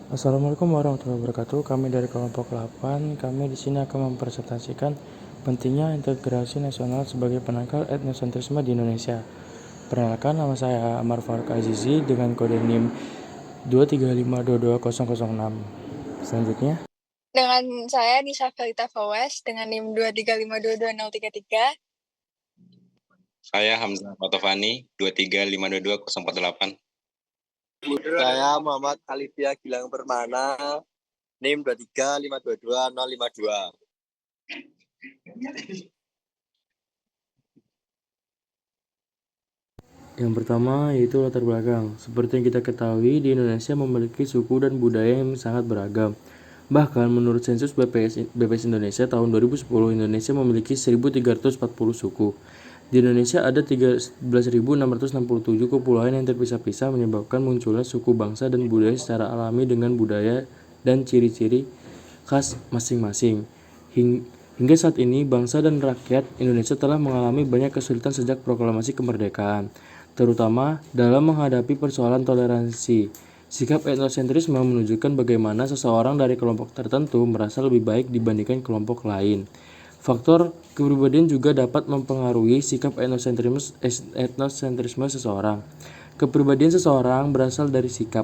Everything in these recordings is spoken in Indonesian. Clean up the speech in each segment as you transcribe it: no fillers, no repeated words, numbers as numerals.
Assalamualaikum warahmatullahi wabarakatuh. Kami dari kelompok 8, kami di sini akan mempresentasikan pentingnya integrasi nasional sebagai penangkal etnosentrisme di Indonesia. Perkenalkan, nama saya Amar Faruk Azizi dengan kode NIM 235222006. Selanjutnya, Dengan saya Nisa Felita Fawaz dengan NIM 235222033. Saya Hamzah Fatovani 235222048. Saya Muhammad Alifia Gilang Permana, NIM 235222052. yang pertama yaitu latar belakang. Seperti yang kita ketahui, di Indonesia memiliki suku dan budaya yang sangat beragam. Bahkan menurut sensus BPS Indonesia tahun 2010, Indonesia memiliki 1.340 suku. Di Indonesia ada 13.667 kepulauan yang terpisah-pisah, menyebabkan munculnya suku, bangsa, dan budaya secara alami dengan budaya dan ciri-ciri khas masing-masing. Hingga saat ini, bangsa dan rakyat Indonesia telah mengalami banyak kesulitan sejak proklamasi kemerdekaan, terutama dalam menghadapi persoalan toleransi. Sikap etnosentrisme menunjukkan bagaimana seseorang dari kelompok tertentu merasa lebih baik dibandingkan kelompok lain. Faktor kepribadian juga dapat mempengaruhi sikap etnosentrisme seseorang. Kepribadian seseorang berasal dari sikap,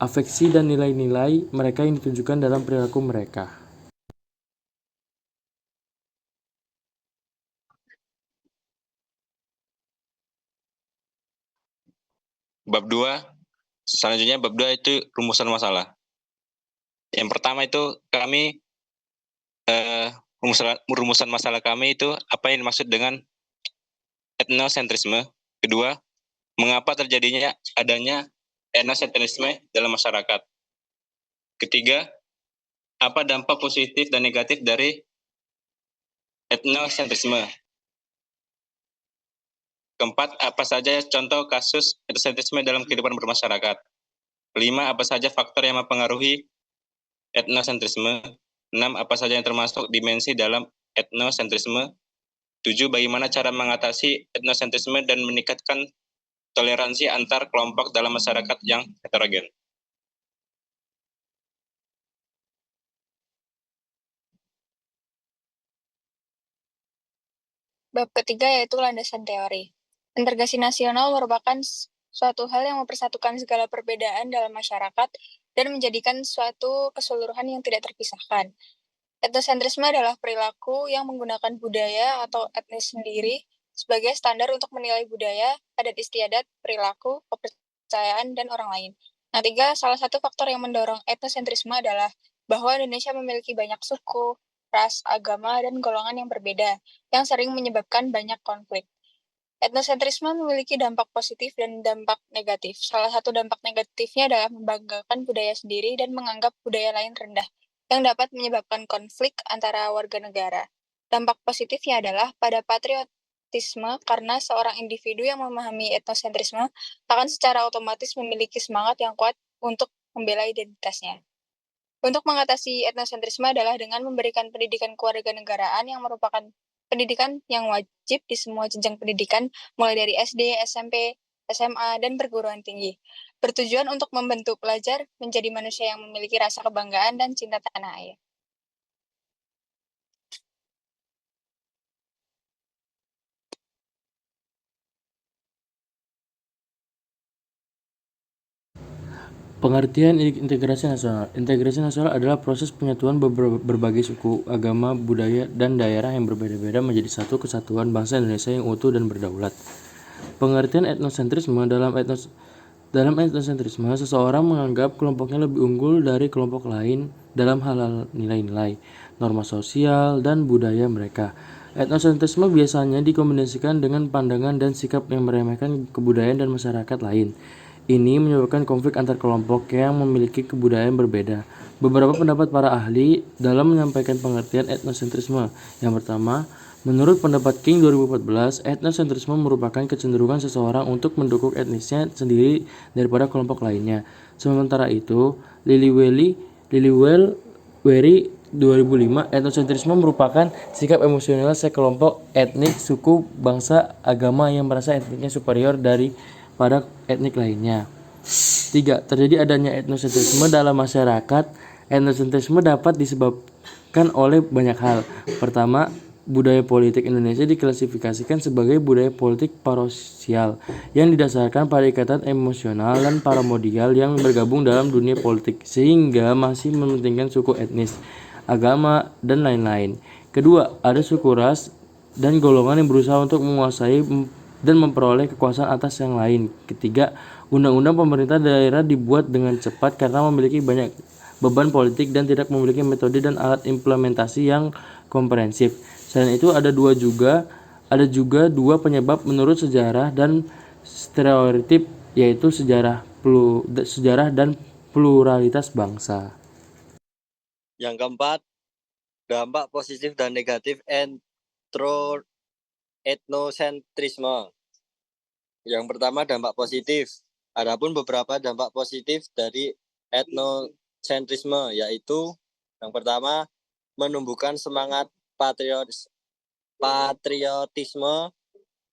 afeksi, dan nilai-nilai mereka yang ditunjukkan dalam perilaku mereka. Bab 2, selanjutnya bab 2 itu rumusan masalah. Yang pertama itu kami rumusan masalah kami itu apa yang dimaksud dengan etnosentrisme. Kedua, mengapa terjadinya adanya etnosentrisme dalam masyarakat. Ketiga, apa dampak positif dan negatif dari etnosentrisme. Keempat, apa saja contoh kasus etnosentrisme dalam kehidupan bermasyarakat. 5, apa saja faktor yang mempengaruhi etnosentrisme. 6, apa saja yang termasuk dimensi dalam etnosentrisme. 7, bagaimana cara mengatasi etnosentrisme dan meningkatkan toleransi antar kelompok dalam masyarakat yang heterogen. Bab ketiga yaitu landasan teori. Integrasi nasional merupakan suatu hal yang mempersatukan segala perbedaan dalam masyarakat dan menjadikan suatu keseluruhan yang tidak terpisahkan. Etnosentrisme adalah perilaku yang menggunakan budaya atau etnis sendiri sebagai standar untuk menilai budaya, adat istiadat, perilaku, kepercayaan, dan orang lain. Yang tiga, salah satu faktor yang mendorong etnosentrisme adalah bahwa Indonesia memiliki banyak suku, ras, agama, dan golongan yang berbeda, yang sering menyebabkan banyak konflik. Etnosentrisme memiliki dampak positif dan dampak negatif. Salah satu dampak negatifnya adalah membanggakan budaya sendiri dan menganggap budaya lain rendah, yang dapat menyebabkan konflik antara warga negara. Dampak positifnya adalah pada patriotisme, karena seorang individu yang memahami etnosentrisme akan secara otomatis memiliki semangat yang kuat untuk membela identitasnya. Untuk mengatasi etnosentrisme adalah dengan memberikan pendidikan kewarganegaraan yang merupakan pendidikan yang wajib di semua jenjang pendidikan, mulai dari SD, SMP, SMA, dan perguruan tinggi. Bertujuan untuk membentuk pelajar menjadi manusia yang memiliki rasa kebanggaan dan cinta tanah air. Pengertian integrasi nasional. Integrasi nasional adalah proses penyatuan berbagai suku, agama, budaya, dan daerah yang berbeda-beda menjadi satu kesatuan bangsa Indonesia yang utuh dan berdaulat. Pengertian etnosentrisme. Dalam etnosentrisme, seseorang menganggap kelompoknya lebih unggul dari kelompok lain dalam hal nilai-nilai, norma sosial, dan budaya mereka. Etnosentrisme biasanya dikombinasikan dengan pandangan dan sikap yang meremehkan kebudayaan dan masyarakat lain. Ini menyebabkan konflik antar kelompok yang memiliki kebudayaan berbeda. Beberapa pendapat para ahli dalam menyampaikan pengertian etnosentrisme. Yang pertama, menurut pendapat King 2014, etnosentrisme merupakan kecenderungan seseorang untuk mendukung etnisnya sendiri daripada kelompok lainnya. Sementara itu, Liliwell Wery 2005, etnosentrisme merupakan sikap emosional sekelompok etnik, suku, bangsa, agama yang merasa etniknya superior daripada etnik lainnya. 3. Terjadi adanya etnosentrisme dalam masyarakat. Etnosentrisme dapat disebabkan oleh banyak hal. Pertama, budaya politik Indonesia diklasifikasikan sebagai budaya politik parosial yang didasarkan pada ikatan emosional dan paramodial yang bergabung dalam dunia politik sehingga masih mementingkan suku etnis, agama, dan lain-lain. Kedua, ada suku ras dan golongan yang berusaha untuk menguasai dan memperoleh kekuasaan atas yang lain. Ketiga, undang-undang pemerintah daerah dibuat dengan cepat karena memiliki banyak beban politik dan tidak memiliki metode dan alat implementasi yang komprehensif. Selain itu ada juga dua penyebab menurut sejarah dan stereotip, yaitu sejarah dan pluralitas bangsa. Yang keempat, dampak positif dan negatif etnosentrisme. Yang pertama, dampak positif. Adapun beberapa dampak positif dari etnosentrisme, yaitu yang pertama, menumbuhkan semangat patriotisme.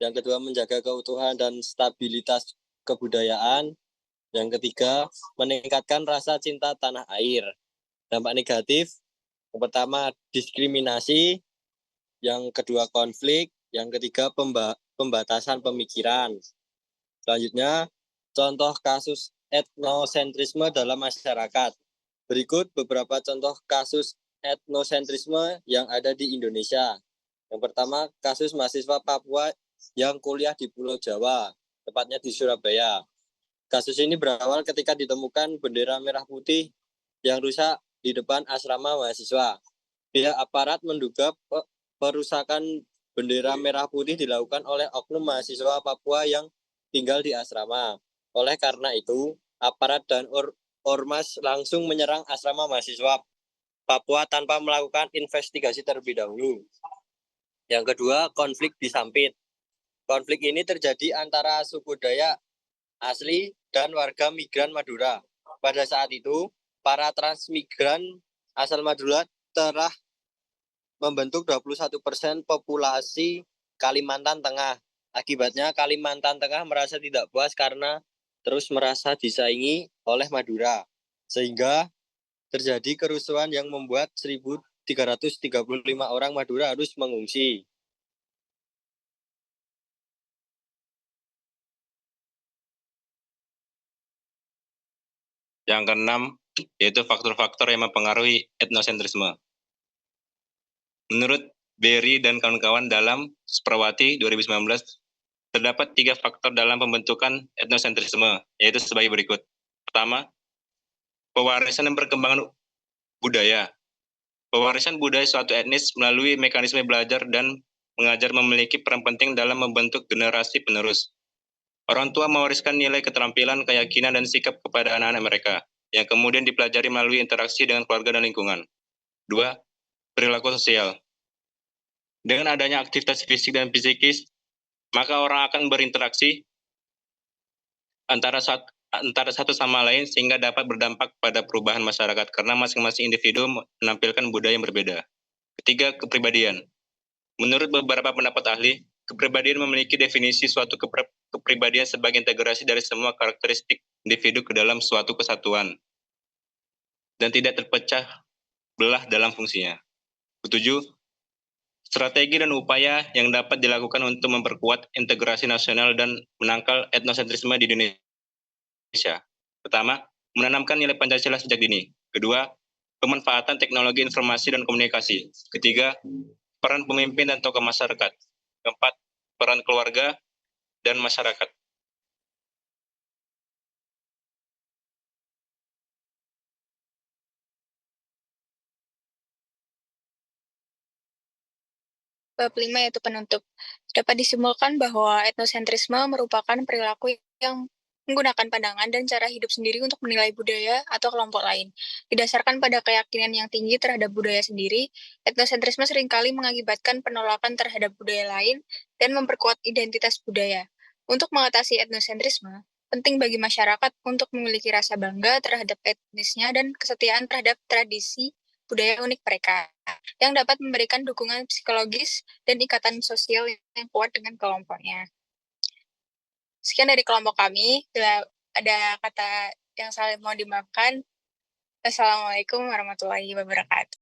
Yang kedua, menjaga keutuhan dan stabilitas kebudayaan. Yang ketiga, meningkatkan rasa cinta tanah air. Dampak negatif, yang pertama diskriminasi, yang kedua konflik, yang ketiga pembatasan pemikiran. Selanjutnya, contoh kasus etnosentrisme dalam masyarakat. Berikut beberapa contoh kasus etnosentrisme yang ada di Indonesia. Yang pertama, kasus mahasiswa Papua yang kuliah di Pulau Jawa, tepatnya di Surabaya. Kasus ini berawal ketika ditemukan bendera merah putih yang rusak di depan asrama mahasiswa. Pihak aparat menduga perusakan bendera merah putih dilakukan oleh oknum mahasiswa Papua yang tinggal di asrama. Oleh karena itu, aparat dan ormas langsung menyerang asrama mahasiswa Papua tanpa melakukan investigasi terlebih dahulu. Yang kedua, konflik di Sampit. Konflik ini terjadi antara suku Dayak asli dan warga migran Madura. Pada saat itu, para transmigran asal Madura telah membentuk 21% populasi Kalimantan Tengah. Akibatnya Kalimantan Tengah merasa tidak puas karena terus merasa disaingi oleh Madura. Sehingga terjadi kerusuhan yang membuat 1.335 orang Madura harus mengungsi. Yang keenam, yaitu faktor-faktor yang mempengaruhi etnosentrisme. Menurut Berry dan kawan-kawan dalam Supravati 2019, terdapat 3 faktor dalam pembentukan etnosentrisme, yaitu sebagai berikut. Pertama, pewarisan dan perkembangan budaya. Pewarisan budaya suatu etnis melalui mekanisme belajar dan mengajar memiliki peran penting dalam membentuk generasi penerus. Orang tua mewariskan nilai keterampilan, keyakinan, dan sikap kepada anak-anak mereka, yang kemudian dipelajari melalui interaksi dengan keluarga dan lingkungan. 2. Perilaku sosial. Dengan adanya aktivitas fisik dan psikis, maka orang akan berinteraksi antara satu sama lain sehingga dapat berdampak pada perubahan masyarakat karena masing-masing individu menampilkan budaya yang berbeda. Ketiga, kepribadian. Menurut beberapa pendapat ahli, kepribadian memiliki definisi suatu kepribadian sebagai integrasi dari semua karakteristik individu ke dalam suatu kesatuan dan tidak terpecah belah dalam fungsinya. Ketujuh, strategi dan upaya yang dapat dilakukan untuk memperkuat integrasi nasional dan menangkal etnosentrisme di Indonesia. Pertama, menanamkan nilai Pancasila sejak dini. Kedua, pemanfaatan teknologi informasi dan komunikasi. Ketiga, peran pemimpin dan tokoh masyarakat. Keempat, peran keluarga dan masyarakat. Bab 5 yaitu penutup. Dapat disimpulkan bahwa etnosentrisme merupakan perilaku yang menggunakan pandangan dan cara hidup sendiri untuk menilai budaya atau kelompok lain. Didasarkan pada keyakinan yang tinggi terhadap budaya sendiri, etnosentrisme seringkali mengakibatkan penolakan terhadap budaya lain dan memperkuat identitas budaya. Untuk mengatasi etnosentrisme, penting bagi masyarakat untuk memiliki rasa bangga terhadap etnisnya dan kesetiaan terhadap tradisi budaya unik mereka, yang dapat memberikan dukungan psikologis dan ikatan sosial yang kuat dengan kelompoknya. Sekian dari kelompok kami. Bila ada kata yang salah mau dimaafkan. Assalamualaikum warahmatullahi wabarakatuh.